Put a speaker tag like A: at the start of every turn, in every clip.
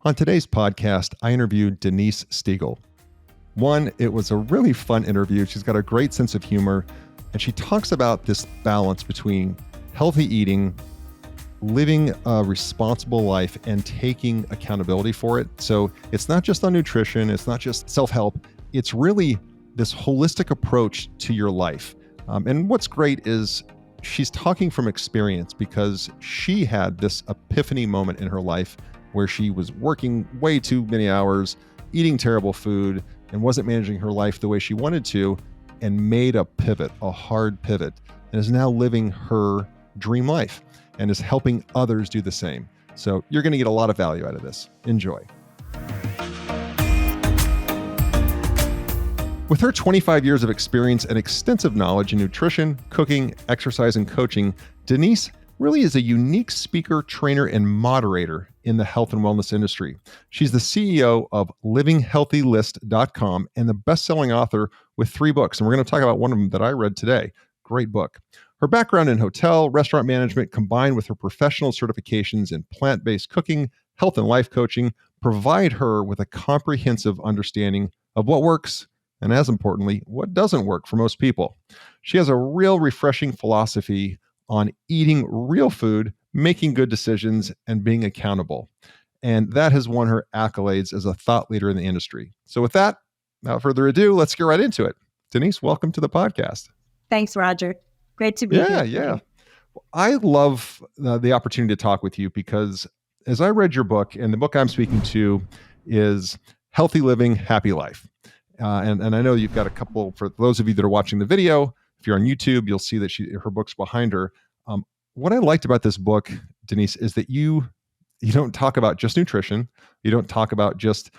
A: On today's podcast, I interviewed Denise Stegall. One, it was a really fun interview. She's got a great sense of humor, and she talks about this balance between healthy eating, living a responsible life, and taking accountability for it. So it's not just on nutrition, it's not just self-help, it's really this holistic approach to your life. And what's great is she's talking from experience because she had this epiphany moment in her life where she was working way too many hours, eating terrible food, and wasn't managing her life the way she wanted to, and made a pivot, a hard pivot, and is now living her dream life and is helping others do the same. So you're going to get a lot of value out of this. Enjoy. With her 25 years of experience and extensive knowledge in nutrition, cooking, exercise, and coaching, Denise really is a unique speaker, trainer, and moderator in the health and wellness industry. She's the CEO of livinghealthylist.com and the best-selling author with 3 books. And we're going to talk about one of them that I read today. Great book. Her background in hotel, restaurant management, combined with her professional certifications in plant-based cooking, health and life coaching, provide her with a comprehensive understanding of what works and, as importantly, what doesn't work for most people. She has a real refreshing philosophy on eating real food, making good decisions, and being accountable. And that has won her accolades as a thought leader in the industry. So with that, without further ado, let's get right into it. Denise, welcome to the podcast.
B: Thanks, Roger. Great to be here.
A: Yeah. I love the opportunity to talk with you because as I read your book, and the book I'm speaking to is Healthy Living, Happy Life. And I know you've got a couple, for those of you that are watching the video, if you're on YouTube, you'll see that her book's behind her. What I liked about this book, Denise, is that you don't talk about just nutrition. You don't talk about just,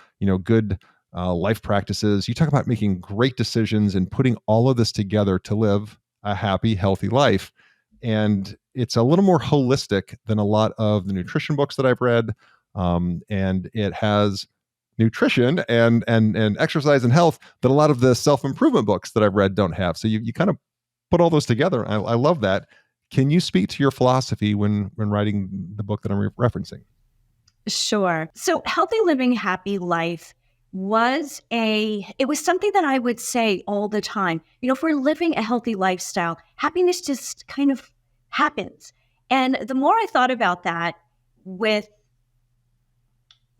A: good life practices. You talk about making great decisions and putting all of this together to live a happy, healthy life. And it's a little more holistic than a lot of the nutrition books that I've read. And it has nutrition and exercise and health that a lot of the self-improvement books that I've read don't have. So you kind of put all those together. I love that. Can you speak to your philosophy when writing the book that I'm referencing?
B: Sure. So Healthy Living, Happy Life was something that I would say all the time. If we're living a healthy lifestyle, happiness just kind of happens. And the more I thought about that, with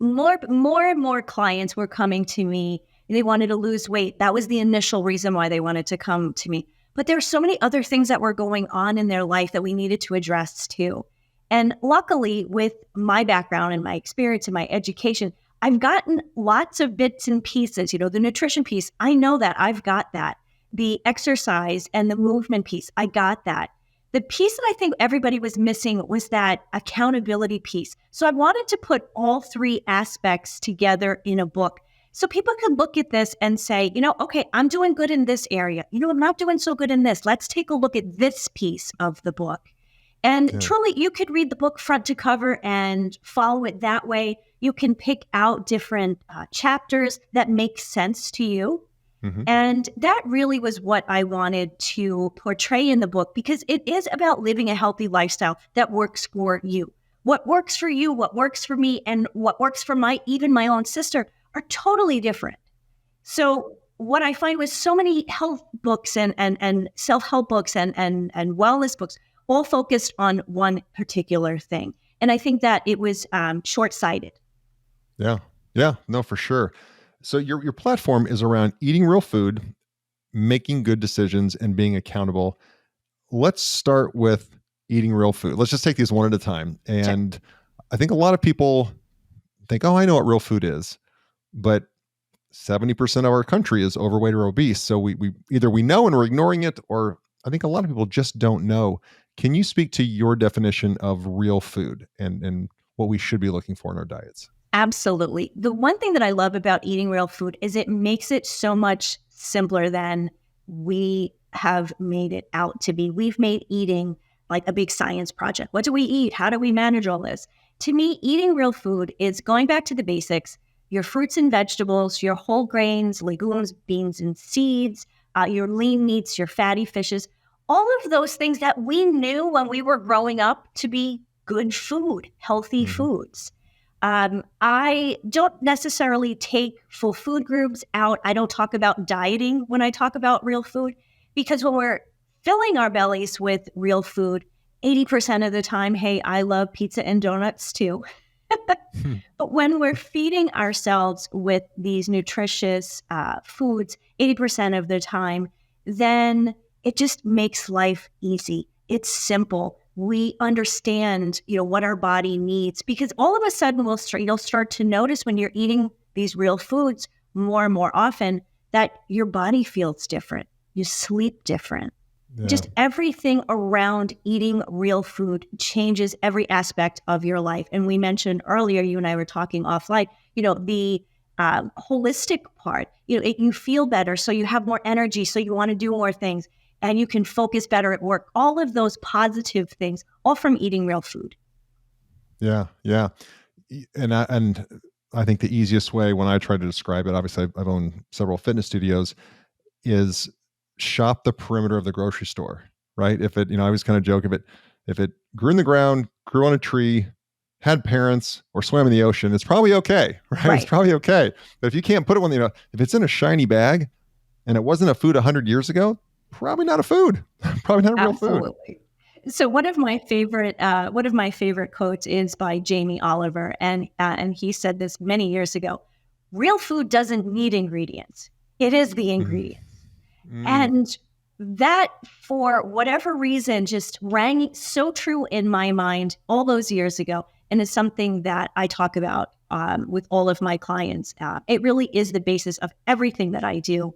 B: more and more clients were coming to me. They wanted to lose weight. That was the initial reason why they wanted to come to me. But there were so many other things that were going on in their life that we needed to address too. And luckily, with my background and my experience and my education, I've gotten lots of bits and pieces. The nutrition piece, I know that. I've got that. The exercise and the movement piece, I got that. The piece that I think everybody was missing was that accountability piece. So I wanted to put all 3 aspects together in a book so people could look at this and say, okay, I'm doing good in this area. I'm not doing so good in this. Let's take a look at this piece of the book. And truly, you could read the book front to cover and follow it that way. You can pick out different chapters that make sense to you. Mm-hmm. And that really was what I wanted to portray in the book, because it is about living a healthy lifestyle that works for you. What works for you, what works for me, and what works for even my own sister are totally different. So what I find with so many health books and self-help books and wellness books, all focused on one particular thing. And I think that it was short-sighted.
A: Yeah, no, for sure. So your platform is around eating real food, making good decisions, and being accountable. Let's start with eating real food. Let's just take these one at a time. And sure. I think a lot of people think, oh, I know what real food is. But 70% of our country is overweight or obese. So we either we know and we're ignoring it, or I think a lot of people just don't know. Can you speak to your definition of real food and what we should be looking for in our diets?
B: Absolutely. The one thing that I love about eating real food is it makes it so much simpler than we have made it out to be. We've made eating like a big science project. What do we eat? How do we manage all this? To me, eating real food is going back to the basics, your fruits and vegetables, your whole grains, legumes, beans and seeds, your lean meats, your fatty fishes, all of those things that we knew when we were growing up to be good food, healthy foods. I don't necessarily take full food groups out. I don't talk about dieting when I talk about real food, because when we're filling our bellies with real food, 80% of the time, hey, I love pizza and donuts too. But when we're feeding ourselves with these nutritious foods 80% of the time, then it just makes life easy. It's simple. We understand, what our body needs, because all of a sudden you'll start to notice when you're eating these real foods more and more often that your body feels different. You sleep different.
A: Yeah.
B: Just everything around eating real food changes every aspect of your life. And we mentioned earlier, you and I were talking offline, the holistic part, you feel better. So you have more energy. So you want to do more things and you can focus better at work. All of those positive things, all from eating real food.
A: Yeah. Yeah. And I think the easiest way when I try to describe it, obviously I've owned several fitness studios, is shop the perimeter of the grocery store, right? If it, I always kind of joke, if it grew in the ground, grew on a tree, had parents, or swam in the ocean, it's probably okay, right? It's
B: Right.
A: probably okay. But if you can't put it if it's in a shiny bag and it wasn't a food 100 years ago, probably not a food, probably not a real food.
B: Absolutely. So one of my favorite quotes is by Jamie Oliver, and he said this many years ago: "Real food doesn't need ingredients; it is the
A: Mm,
B: ingredients."
A: mm,
B: And that, for whatever reason, just rang so true in my mind all those years ago, and it's something that I talk about with all of my clients. It really is the basis of everything that I do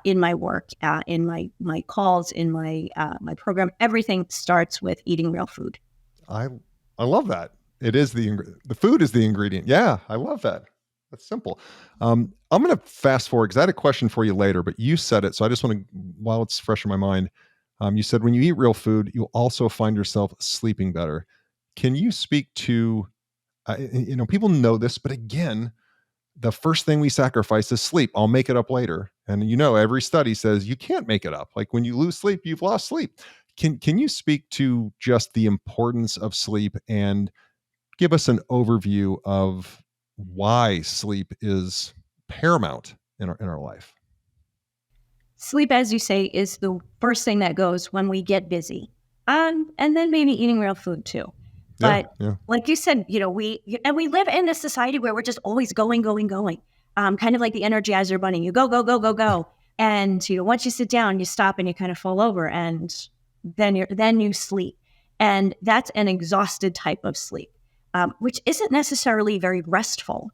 B: in my work, in my calls, in my program. Everything starts with eating real food.
A: I I love that. It is the food is the ingredient. Yeah, I love that. That's simple. I'm going to fast forward because I had a question for you later, but you said it, so I just want to, while it's fresh in my mind, you said when you eat real food, you'll also find yourself sleeping better. Can you speak to, people know this, but again, the first thing we sacrifice is sleep. I'll make it up later. And every study says you can't make it up. Like when you lose sleep, you've lost sleep. Can you speak to just the importance of sleep and give us an overview of why sleep is paramount in our life?
B: Sleep, as you say, is the first thing that goes when we get busy. And then maybe eating real food too.
A: Yeah,
B: But
A: yeah.
B: like you said, we live in a society where we're just always going, going, going. Kind of like the Energizer Bunny. You go, go, go, go, go. And once you sit down, you stop and you kind of fall over, and then you sleep. And that's an exhausted type of sleep, which isn't necessarily very restful.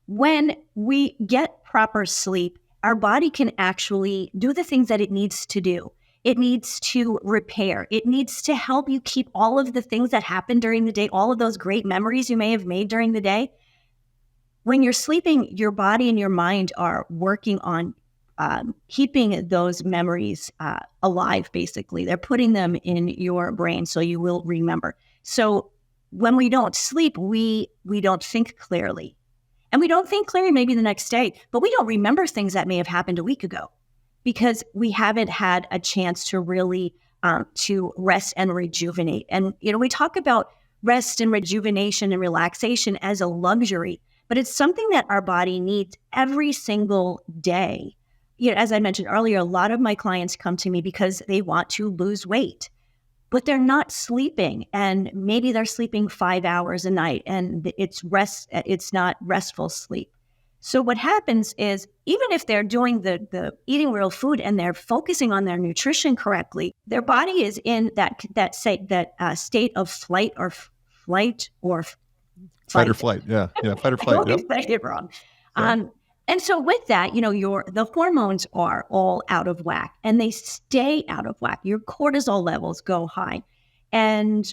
B: When we get proper sleep, our body can actually do the things that it needs to do. It needs to repair. It needs to help you keep all of the things that happened during the day, all of those great memories you may have made during the day. When you're sleeping, your body and your mind are working on keeping those memories alive, basically. They're putting them in your brain so you will remember. So when we don't sleep, we don't think clearly. And we don't think clearly maybe the next day, but we don't remember things that may have happened a week ago because we haven't had a chance to really to rest and rejuvenate. And, we talk about rest and rejuvenation and relaxation as a luxury, but it's something that our body needs every single day. As I mentioned earlier, a lot of my clients come to me because they want to lose weight, but they're not sleeping, and maybe they're sleeping 5 hours a night, and it's not restful sleep. So what happens is, even if they're doing the eating real food and they're focusing on their nutrition correctly, their body is in that state of flight or
A: Fight or
B: fight.
A: flight. Yeah, yeah. Fight or
B: I
A: flight.
B: always
A: Yep.
B: say it wrong.
A: Okay.
B: And so with that, the hormones are all out of whack, and they stay out of whack. Your cortisol levels go high. And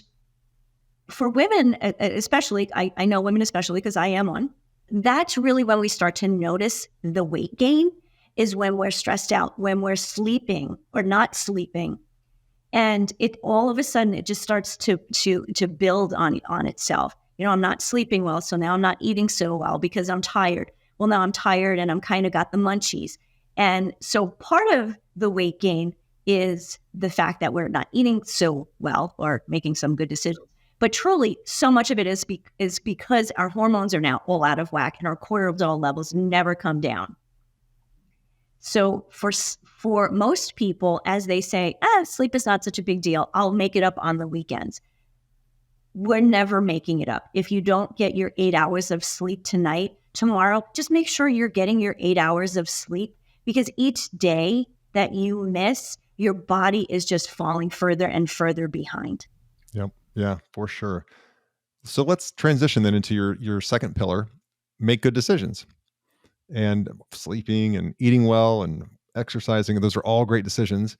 B: for women, especially, I know women especially because I am one, that's really when we start to notice the weight gain, is when we're stressed out, when we're sleeping or not sleeping. And it all of a sudden it just starts to build on itself. I'm not sleeping well, so now I'm not eating so well because I'm tired. Well, now I'm tired and I'm kind of got the munchies. And so part of the weight gain is the fact that we're not eating so well or making some good decisions. But truly, so much of it is because our hormones are now all out of whack and our cortisol levels never come down. So for most people, as they say, sleep is not such a big deal, I'll make it up on the weekends. We're never making it up. If you don't get your 8 hours of sleep tonight, tomorrow, just make sure you're getting your 8 hours of sleep, because each day that you miss, your body is just falling further and further behind.
A: Yep. Yeah, for sure. So let's transition then into your second pillar, make good decisions. And sleeping and eating well and exercising, those are all great decisions.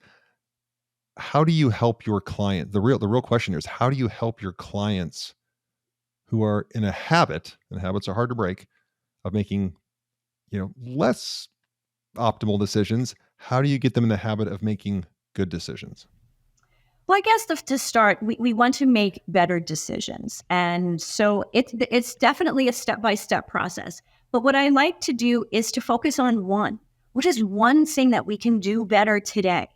A: How do you help your client? The real question here is, how do you help your clients who are in a habit, and habits are hard to break, of making, less optimal decisions? How do you get them in the habit of making good decisions?
B: Well, I guess to start, we want to make better decisions. And so it's definitely a step-by-step process. But what I like to do is to focus on one, which is one thing that we can do better today.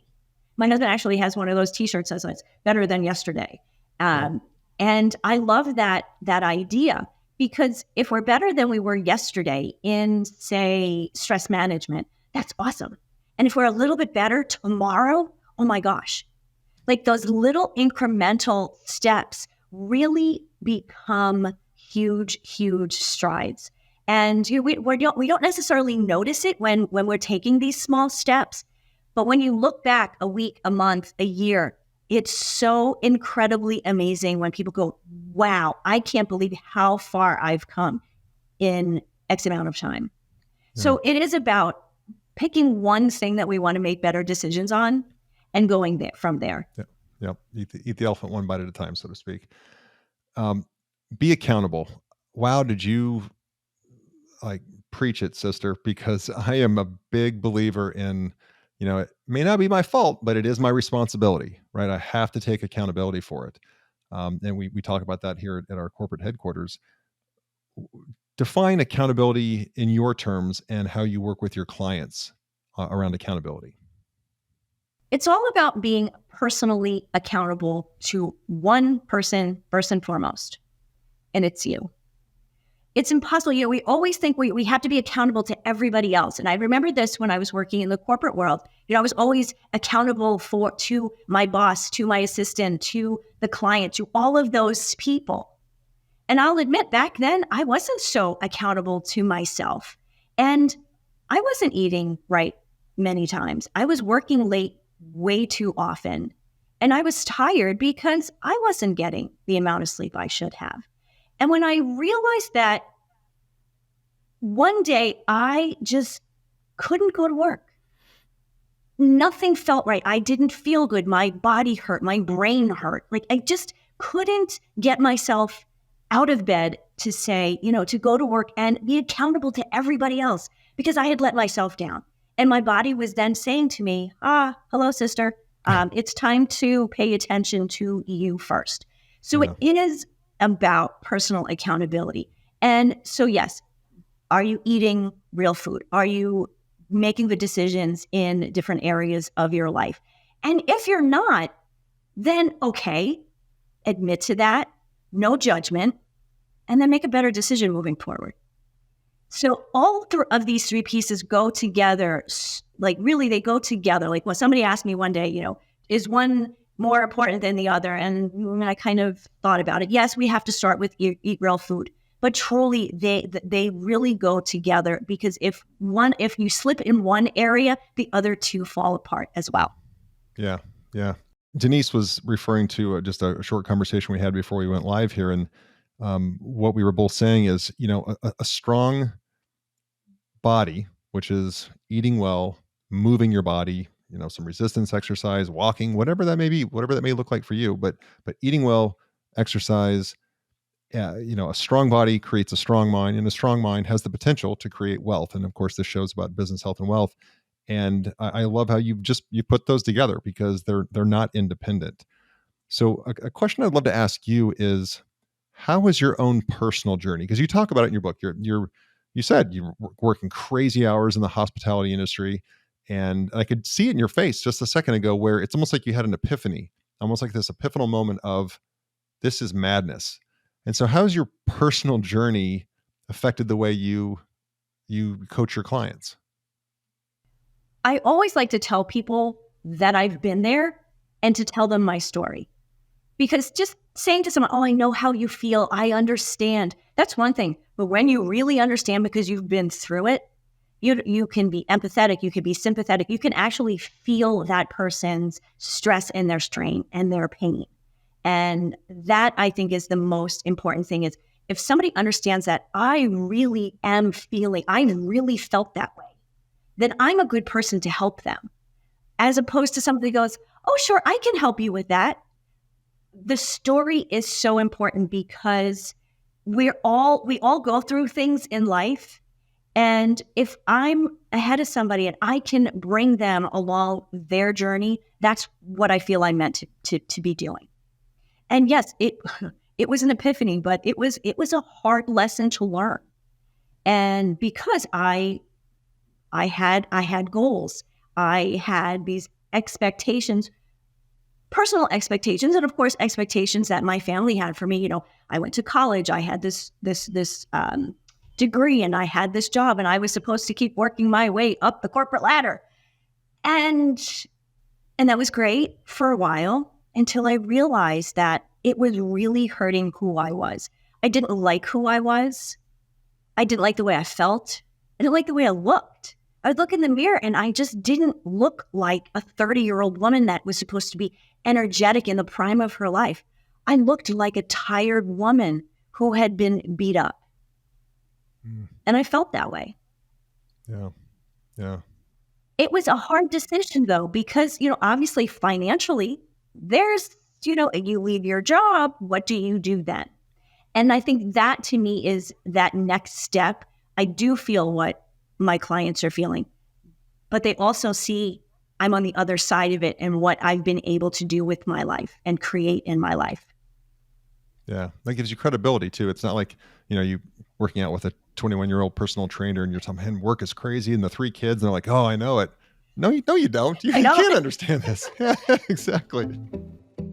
B: My husband actually has one of those T-shirts that says "better than yesterday," and I love that idea, because if we're better than we were yesterday in, say, stress management, that's awesome. And if we're a little bit better tomorrow, oh my gosh, like those little incremental steps really become huge, huge strides. And we don't necessarily notice it when we're taking these small steps. But when you look back a week, a month, a year, it's so incredibly amazing when people go, wow, I can't believe how far I've come in X amount of time.
A: Yeah.
B: So it is about picking one thing that we want to make better decisions on and going there from there.
A: Yeah. Eat the elephant one bite at a time, so to speak. Be accountable. Wow, did you preach it, sister? Because I am a big believer in, it may not be my fault, but it is my responsibility, right? I have to take accountability for it. And we talk about that here at our corporate headquarters. Define accountability in your terms and how you work with your clients around accountability.
B: It's all about being personally accountable to one person, first and foremost, and it's you. It's impossible. We always think we have to be accountable to everybody else. And I remember this when I was working in the corporate world. I was always accountable to my boss, to my assistant, to the client, to all of those people. And I'll admit, back then, I wasn't so accountable to myself. And I wasn't eating right many times. I was working late way too often. And I was tired because I wasn't getting the amount of sleep I should have. And when I realized that, one day I just couldn't go to work. Nothing felt right. I didn't feel good. My body hurt. My brain hurt. Like I just couldn't get myself out of bed to say, to go to work and be accountable to everybody else, because I had let myself down. And my body was then saying to me, hello, sister. It's time to pay attention to you first. So It is about personal accountability. And so, yes, are you eating real food? Are you making the decisions in different areas of your life? And if you're not, then okay, admit to that, no judgment, and then make a better decision moving forward. So all of these three pieces go together, really they go together. Like when somebody asked me one day, is one more important than the other? And I kind of thought about it. Yes, we have to start with eat real food, but truly they really go together, because if you slip in one area, the other two fall apart as well.
A: Yeah. Yeah. Denise was referring to just a short conversation we had before we went live here. And what we were both saying is, a strong body, which is eating well, moving your body, some resistance exercise, walking, whatever that may be, whatever that may look like for you, but eating well, exercise, a strong body creates a strong mind, and a strong mind has the potential to create wealth. And of course, this show's about business, health, and wealth. And I love how you put those together, because they're not independent. So a question I'd love to ask you is, how was your own personal journey? Because you talk about it in your book. You said you were working crazy hours in the hospitality industry, and I could see it in your face just a second ago, where it's almost like you had an epiphany, almost like this epiphanal moment of, this is madness. And so how's your personal journey affected the way you coach your clients?
B: I always like to tell people that I've been there and to tell them my story. Because just saying to someone, oh, I know how you feel, I understand, that's one thing. But when you really understand because you've been through it, you can be empathetic, you can be sympathetic, you can actually feel that person's stress and their strain and their pain. And that, I think, is the most important thing, is if somebody understands that I really felt that way, then I'm a good person to help them. As opposed to somebody who goes, oh, sure, I can help you with that. The story is so important because we all go through things in life. And if I'm ahead of somebody and I can bring them along their journey, that's what I feel I'm meant to be doing. And yes, it was an epiphany, but it was a hard lesson to learn. And because I had goals, I had these expectations, personal expectations, and of course expectations that my family had for me. You know, I went to college, I had this degree, and I had this job, and I was supposed to keep working my way up the corporate ladder. And that was great for a while until I realized that it was really hurting who I was. I didn't like who I was. I didn't like the way I felt. I didn't like the way I looked. I would look in the mirror and I just didn't look like a 30-year-old woman that was supposed to be energetic in the prime of her life. I looked like a tired woman who had been beat up. And I felt that way.
A: Yeah. Yeah.
B: It was a hard decision though, because, obviously financially, there's, you leave your job, what do you do then? And I think that to me is that next step. I do feel what my clients are feeling, but they also see I'm on the other side of it and what I've been able to do with my life and create in my life.
A: Yeah. That gives you credibility too. It's not like, you working out with a 21-year-old personal trainer and you're telling him work is crazy and the 3 kids, and they're like, oh, I know it. No, you don't. You can't understand this. Yeah, exactly.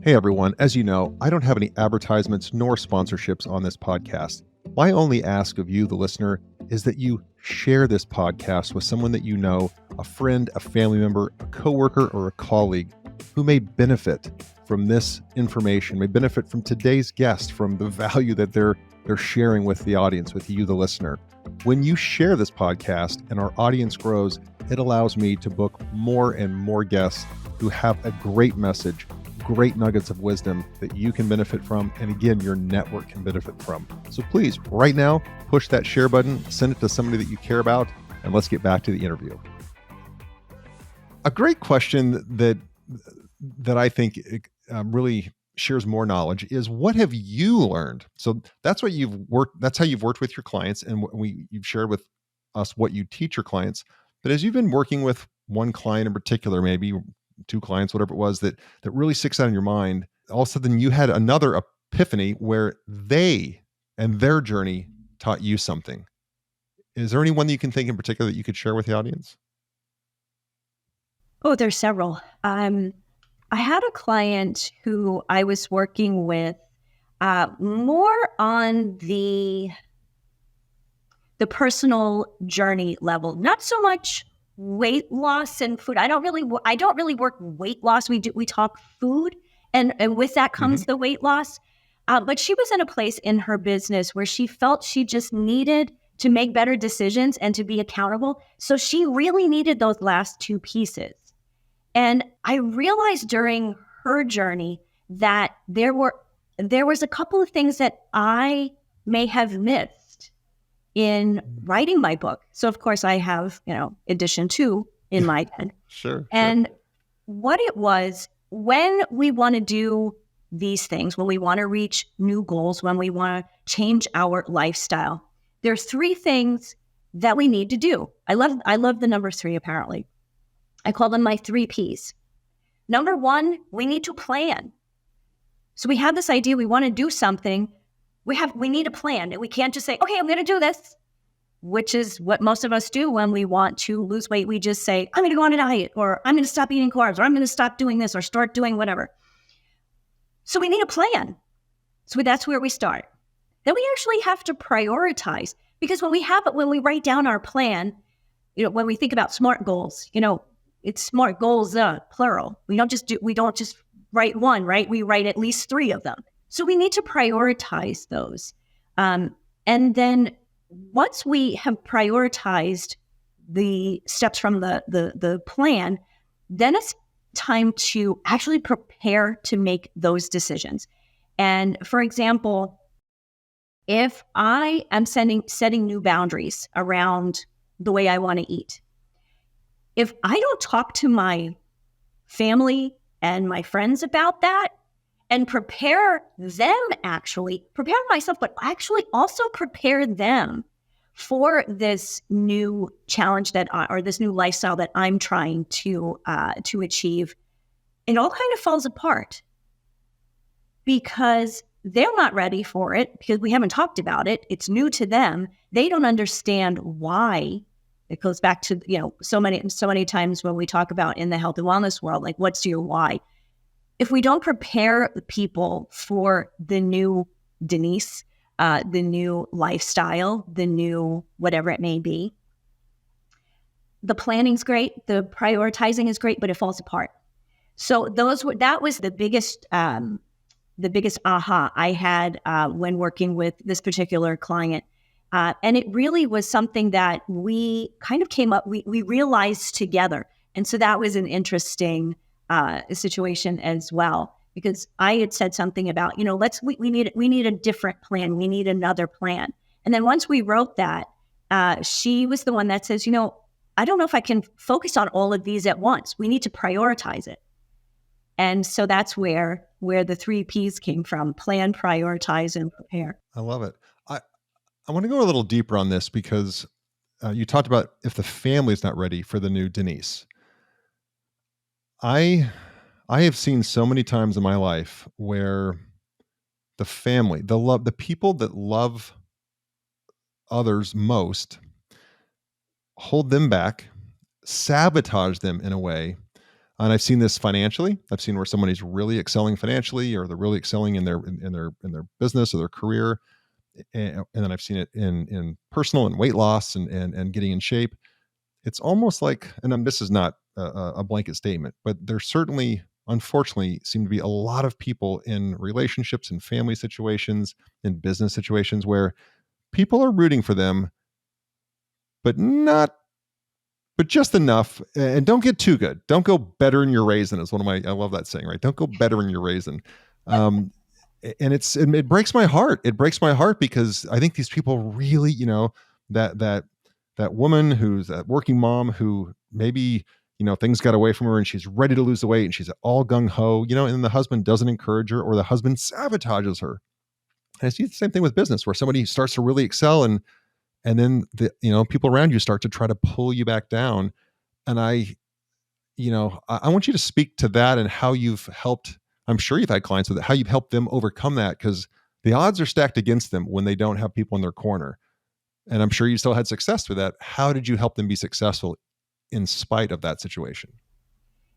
A: Hey, everyone. As you know, I don't have any advertisements nor sponsorships on this podcast. My only ask of you, the listener, is that you share this podcast with someone that you know, a friend, a family member, a coworker, or a colleague who may benefit from this information, may benefit from today's guest, from the value that they're sharing with the audience, with you, the listener. When you share this podcast and our audience grows, it allows me to book more and more guests who have a great message, great nuggets of wisdom that you can benefit from, and again, your network can benefit from. So please, right now, push that share button, send it to somebody that you care about, and let's get back to the interview. A great question that I think really shares more knowledge is, what have you learned? So that's what that's how you've worked with your clients, and you've shared with us what you teach your clients. But as you've been working with one client in particular, maybe 2 clients, whatever it was, that really sticks out in your mind, all of a sudden you had another epiphany where they and their journey taught you something. Is there anyone that you can think in particular that you could share with the audience?
B: Oh, there's several. I had a client who I was working with more on the personal journey level, not so much weight loss and food. I don't really work weight loss. We talk food, and with that comes the weight loss. But she was in a place in her business where she felt she just needed to make better decisions and to be accountable. So she really needed those last 2 pieces. And I realized during her journey that there was a couple of things that I may have missed in writing my book. So of course I have, edition 2 in my head.
A: Sure.
B: And what it was, when we want to do these things, when we want to reach new goals, when we want to change our lifestyle, there are 3 things that we need to do. I love the number 3, apparently. I call them my 3 Ps. Number 1, we need to plan. So we have this idea, we want to do something. We need a plan. We can't just say, okay, I'm going to do this, which is what most of us do when we want to lose weight. We just say, I'm going to go on a diet, or I'm going to stop eating carbs, or I'm going to stop doing this, or start doing whatever. So we need a plan. So that's where we start. Then we actually have to prioritize, because when we write down our plan, when we think about SMART goals, it's SMART goals, plural. We don't just write one, right? We write at least 3 of them. So we need to prioritize those. And then once we have prioritized the steps from the plan, then it's time to actually prepare to make those decisions. And for example, if I am setting new boundaries around the way I want to eat, if I don't talk to my family and my friends about that and prepare myself, but actually also prepare them for this new challenge or this new lifestyle that I'm trying to achieve, it all kind of falls apart because they're not ready for it, because we haven't talked about it. It's new to them. They don't understand why. It goes back to, so many times when we talk about in the health and wellness world, like, what's your why? If we don't prepare the people for the new Denise, the new lifestyle, the new whatever it may be, the planning's great, the prioritizing is great, but it falls apart. So that was the biggest aha I had when working with this particular client. And it really was something that we kind of came up, we realized together. And so that was an interesting situation as well, because I had said something about, we need a different plan. We need another plan. And then once we wrote that, she was the one that says, I don't know if I can focus on all of these at once. We need to prioritize it. And so that's where the 3 Ps came from: plan, prioritize, and prepare.
A: I love it. I want to go a little deeper on this because you talked about if the family's not ready for the new Denise. I have seen so many times in my life where the family, the people that love others most, hold them back, sabotage them in a way. And I've seen this financially. I've seen where somebody's really excelling financially, or they're really excelling in their business or their career. And then I've seen it in personal and weight loss and getting in shape. It's almost like, and this is not a blanket statement, but there certainly, unfortunately, seem to be a lot of people in relationships and family situations, in business situations, where people are rooting for them, but just enough, and don't get too good. Don't go better in your raisin is I love that saying, right? Don't go better in your raisin. And it breaks my heart. It breaks my heart because I think these people really, that woman who's that working mom who maybe, things got away from her and she's ready to lose the weight and she's all gung ho, and the husband doesn't encourage her, or the husband sabotages her. And I see the same thing with business, where somebody starts to really excel and then people around you start to try to pull you back down. And I want you to speak to that and how you've helped. I'm sure you've had clients with it, how you've helped them overcome that, because the odds are stacked against them when they don't have people in their corner. And I'm sure you still had success with that. How did you help them be successful in spite of that situation?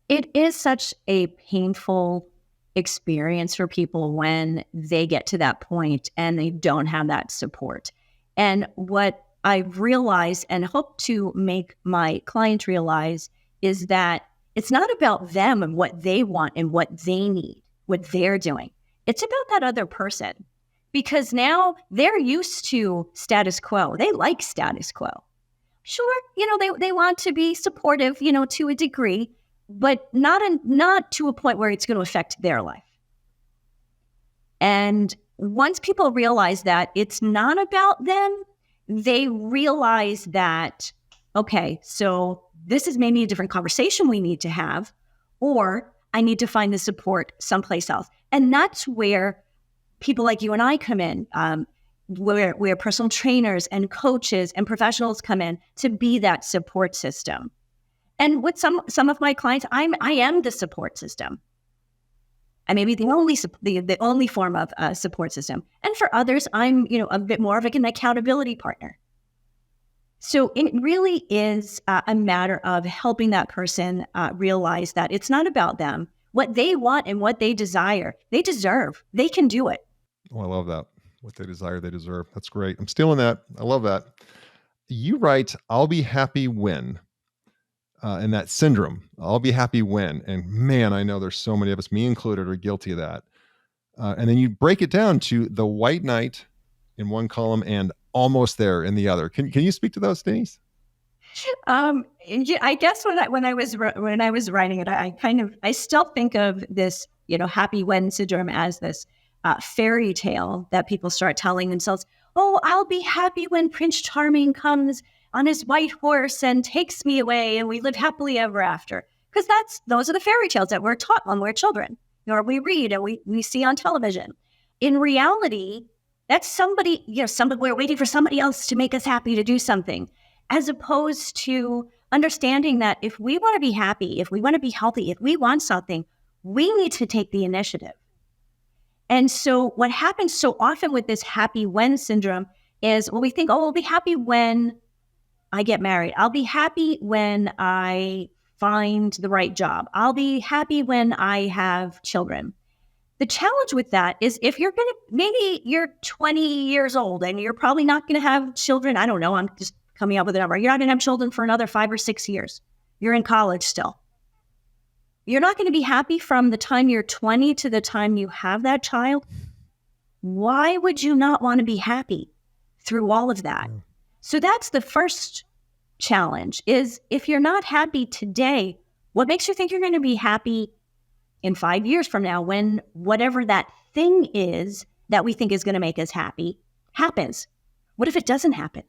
B: It is such a painful experience for people when they get to that point and they don't have that support. And what I've realized and hope to make my client realize is that it's not about them and what they want and what they need, what they're doing. It's about that other person, because now they're used to status quo. They like status quo. Sure, they want to be supportive, to a degree, but not to a point where it's going to affect their life. And once people realize that it's not about them, they realize that, okay, so this is maybe a different conversation we need to have, or I need to find the support someplace else. And that's where people like you and I come in, where personal trainers and coaches and professionals come in to be that support system. And with some of my clients, I am the support system. I may be the only form of support system. And for others, I'm a bit more of an accountability partner. So it really is a matter of helping that person realize that it's not about them. What they want and what they desire, they deserve. They can do it.
A: Oh, I love that. What they desire, they deserve. That's great. I'm stealing that. I love that. You write, I'll be happy when, and that syndrome, I'll be happy when. And man, I know there's so many of us, me included, are guilty of that. And then you break it down to the white knight in one column and almost there in the other. Can you speak to those, Denise?
B: I guess when I was writing it, I still think of this, happy when syndrome as this fairy tale that people start telling themselves. Oh, I'll be happy when Prince Charming comes on his white horse and takes me away, and we live happily ever after. Because those are the fairy tales that we're taught when we're children, or we read and we see on television. In reality, that's somebody, we're waiting for somebody else to make us happy to do something, as opposed to understanding that if we want to be happy, if we want to be healthy, if we want something, we need to take the initiative. And so what happens so often with this happy when syndrome is, we think, oh, I'll be happy when I get married. I'll be happy when I find the right job. I'll be happy when I have children. The challenge with that is if maybe you're 20 years old and you're probably not going to have children. I don't know. I'm just coming up with a number. You're not going to have children for another 5 or 6 years. You're in college still. You're not going to be happy from the time you're 20 to the time you have that child. Why would you not want to be happy through all of that? Yeah. So that's the first challenge, is if you're not happy today, what makes you think you're going to be happy in 5 years from now when whatever that thing is that we think is going to make us happy happens? What if it doesn't happen?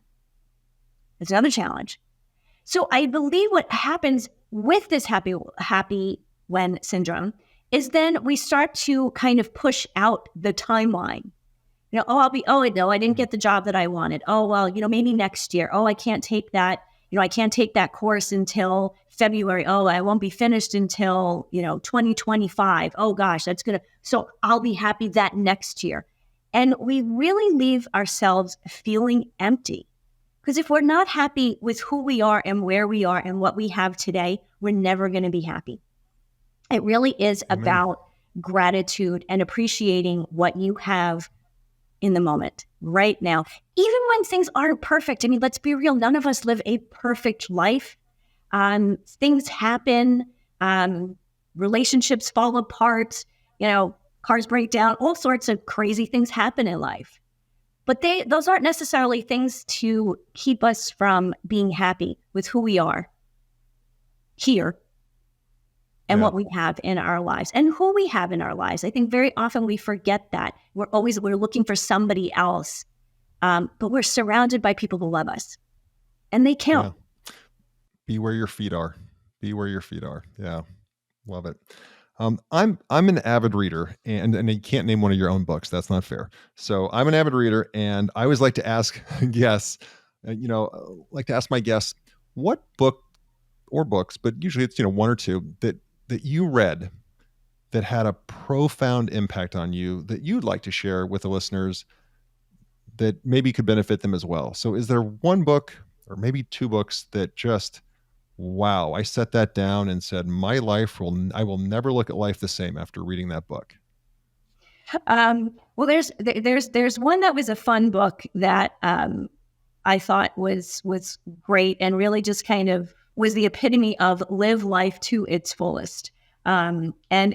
B: It's another challenge. So I believe what happens with this happy when syndrome is then we start to kind of push out the timeline. I didn't get the job that I wanted. Oh, well, maybe next year. Oh, I can't take that. I can't take that course until February. Oh, I won't be finished until, 2025. Oh gosh, so I'll be happy that next year. And we really leave ourselves feeling empty. Because if we're not happy with who we are and where we are and what we have today, we're never going to be happy. It really is about gratitude and appreciating what you have in the moment right now. Even when things aren't perfect. I mean, let's be real. None of us live a perfect life. Things happen. Relationships fall apart. Cars break down. All sorts of crazy things happen in life. But those aren't necessarily things to keep us from being happy with who we are here and what we have in our lives and who we have in our lives. I think very often we forget that. We're looking for somebody else, but we're surrounded by people who love us, and they count.
A: Yeah. Be where your feet are. Be where your feet are. Yeah, love it. I'm an avid reader, and you can't name one of your own books. That's not fair. So I'm an avid reader, and I always like to ask guests, like to ask my guests, what book or books, but usually it's one or two that you read that had a profound impact on you that you'd like to share with the listeners that maybe could benefit them as well. So is there one book or maybe two books that just, wow, I set that down and said, I will never look at life the same after reading that book?
B: Well, there's one that was a fun book that I thought was great and really just kind of was the epitome of live life to its fullest. And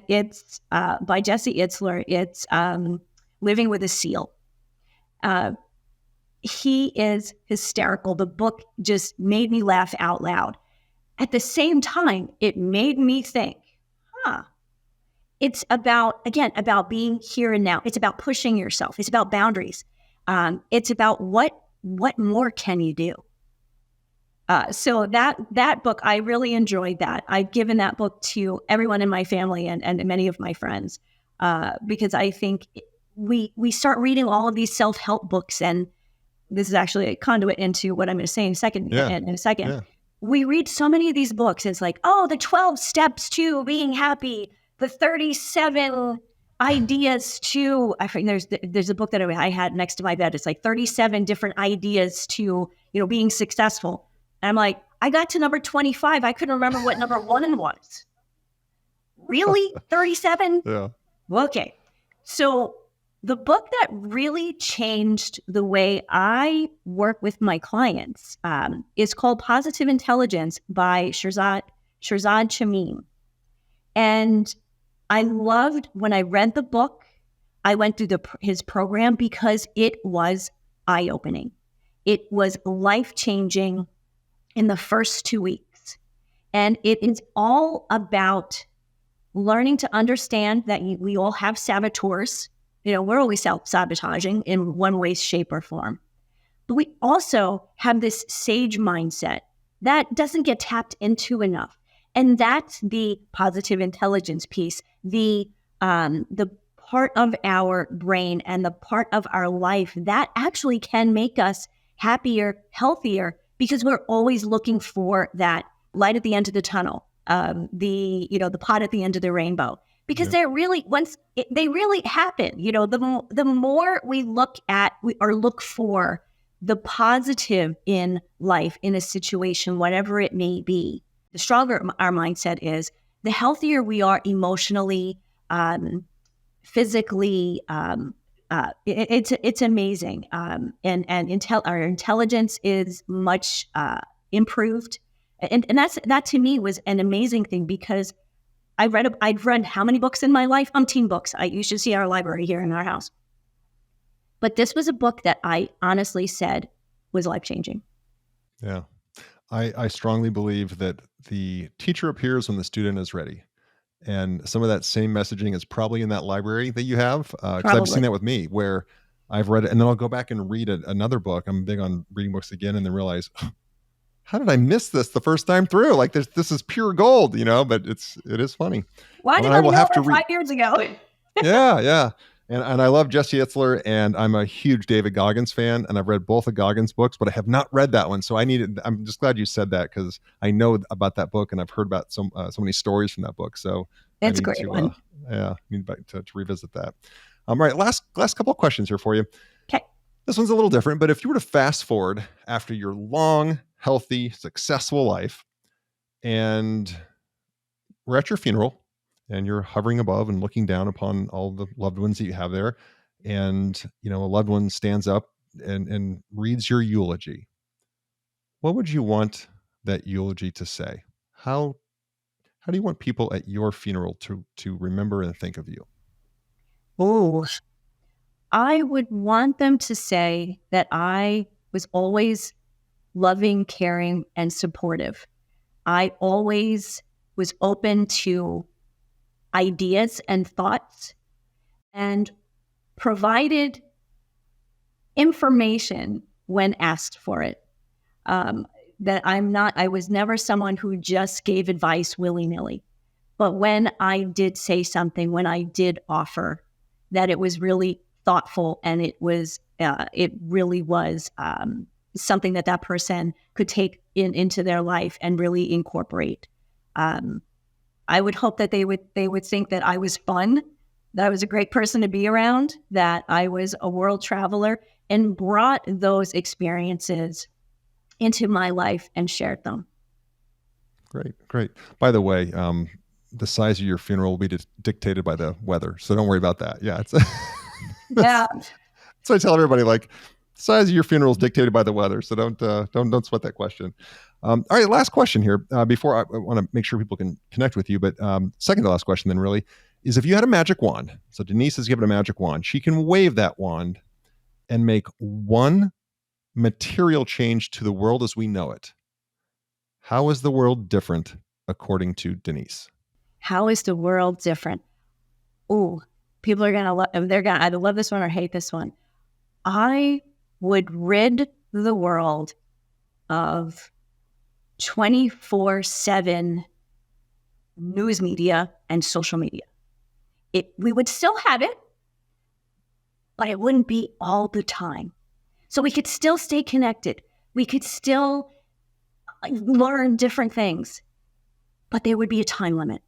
B: it's by Jesse Itzler. It's Living with a Seal. He is hysterical. The book just made me laugh out loud. At the same time, it made me think, it's about being here and now. It's about pushing yourself. It's about boundaries. It's about what more can you do? So that book, I really enjoyed that. I've given that book to everyone in my family and many of my friends because I think we start reading all of these self-help books, and this is actually a conduit into what I'm going to say in a second. Yeah. We read so many of these books. It's like, the 12 steps to being happy, the 37 ideas to, I think there's a book that I had next to my bed. It's like 37 different ideas to, being successful. And I'm like, I got to number 25. I couldn't remember what number 1 was. Really? 37?
A: Yeah.
B: Okay. So The book that really changed the way I work with my clients is called Positive Intelligence by Shirzad Chamim. And I loved when I read the book, I went through his program because it was eye-opening. It was life-changing in the first 2 weeks. And it is all about learning to understand that we all have saboteurs. We're always self-sabotaging in one way, shape, or form. But we also have this sage mindset that doesn't get tapped into enough. And that's the positive intelligence piece, the part of our brain and the part of our life that actually can make us happier, healthier, because we're always looking for that light at the end of the tunnel, the pot at the end of the rainbow, because they're really they really happen. The more we look for the positive in life, in a situation, whatever it may be, the stronger our mindset is, the healthier we are emotionally, physically. It's amazing, our intelligence is much improved, and that to me was an amazing thing, because I'd read how many books in my life? Umpteen books. You should see our library here in our house. But this was a book that I honestly said was life-changing.
A: Yeah. I strongly believe that the teacher appears when the student is ready. And some of that same messaging is probably in that library that you have. Because I've seen
B: Probably.
A: that with me, where I've read it and then I'll go back and read another book. I'm big on reading books again and then realize, how did I miss this the first time through? Like this is pure gold, but it is funny.
B: Why did I know it 5 years ago?
A: Yeah. And I love Jesse Itzler, and I'm a huge David Goggins fan, and I've read both of Goggins' books, but I have not read that one. So I'm just glad you said that, because I know about that book and I've heard about so many stories from that book. So
B: it's a great one.
A: Need to revisit that. All right, last couple of questions here for you.
B: Okay.
A: This one's a little different, but if you were to fast forward after your long, healthy, successful life, and we're at your funeral, and you're hovering above and looking down upon all the loved ones that you have there, and a loved one stands up and reads your eulogy, what would you want that eulogy to say? How do you want people at your funeral to remember and think of you?
B: Oh, I would want them to say that I was always loving, caring, and supportive. I always was open to ideas and thoughts, and provided information when asked for it. That I was never someone who just gave advice willy-nilly. But when I did say something, when I did offer, that it was really thoughtful, and it really was something that person could take into their life and really incorporate. I would hope that they would think that I was fun, that I was a great person to be around, that I was a world traveler, and brought those experiences into my life and shared them.
A: Great. By the way, the size of your funeral will be dictated by the weather, so don't worry about that. Yeah,
B: yeah.
A: So I tell everybody, like, the size of your funeral is dictated by the weather, so don't sweat that question. All right, last question here. Before I want to make sure people can connect with you, but second to last question then really is, if you had a magic wand. So Denise is given a magic wand. She can wave that wand and make one material change to the world as we know it. How is the world different according to Denise?
B: How is the world different? Oh, people are they're gonna either love this one or hate this one. I would rid the world of 24/7 news media and social media. We would still have it, but it wouldn't be all the time. So we could still stay connected. We could still learn different things, but there would be a time limit.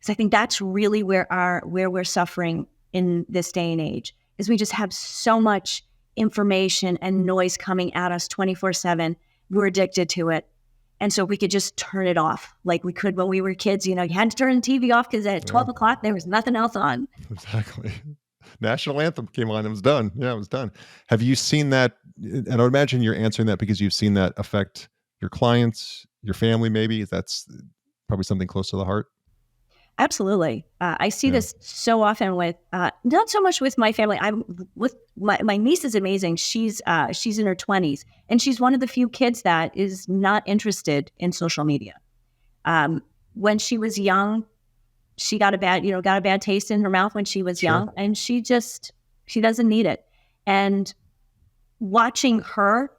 B: So I think that's really where we're suffering in this day and age, is we just have so much information and noise coming at us 24/7. We're addicted to it. And so we could just turn it off like we could when we were kids. You had to turn the TV off because at 12 o'clock, there was nothing else on.
A: Exactly. National anthem came on. It was done. Yeah, it was done. Have you seen that? And I would imagine you're answering that because you've seen that affect your clients, your family, maybe. That's probably something close to the heart.
B: Absolutely. I see
A: Yeah,
B: this so often with, not so much with my family. I'm with my niece is amazing. She's in her 20s, and she's one of the few kids that is not interested in social media. When she was young, she got a bad taste in her mouth when she was
A: sure.
B: young, and she doesn't need it. And watching her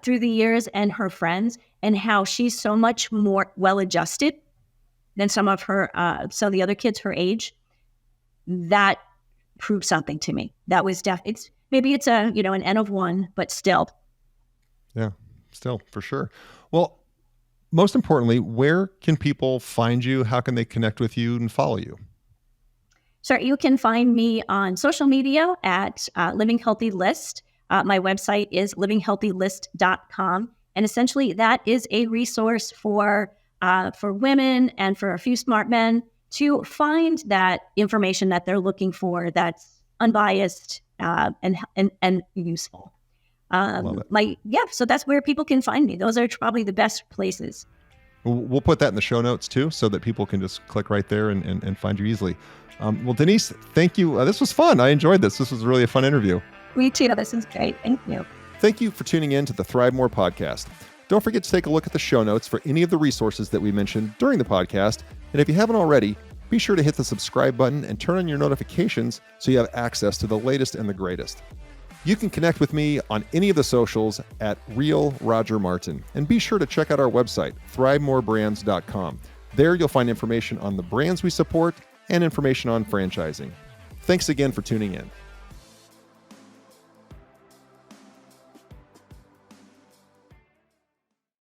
B: through the years and her friends, and how she's so much more well adjusted than some of the other kids her age, that proved something to me. That was it's an N of one, but still.
A: Yeah, still for sure. Well, most importantly, where can people find you? How can they connect with you and follow you?
B: So you can find me on social media at Living Healthy List. My website is livinghealthylist.com. And essentially that is a resource for women and for a few smart men to find that information that they're looking for that's unbiased and useful.
A: Love it.
B: So that's where people can find me. Those are probably the best places.
A: We'll put that in the show notes too, so that people can just click right there and find you easily. Well, Denise, thank you. This was fun. I enjoyed this. This was really a fun interview.
B: Me too. This is great. Thank you.
A: Thank you for tuning in to the ThriveMore podcast. Don't forget to take a look at the show notes for any of the resources that we mentioned during the podcast. And if you haven't already, be sure to hit the subscribe button and turn on your notifications so you have access to the latest and the greatest. You can connect with me on any of the socials at Real Roger Martin. And be sure to check out our website, ThriveMoreBrands.com. There you'll find information on the brands we support and information on franchising. Thanks again for tuning in.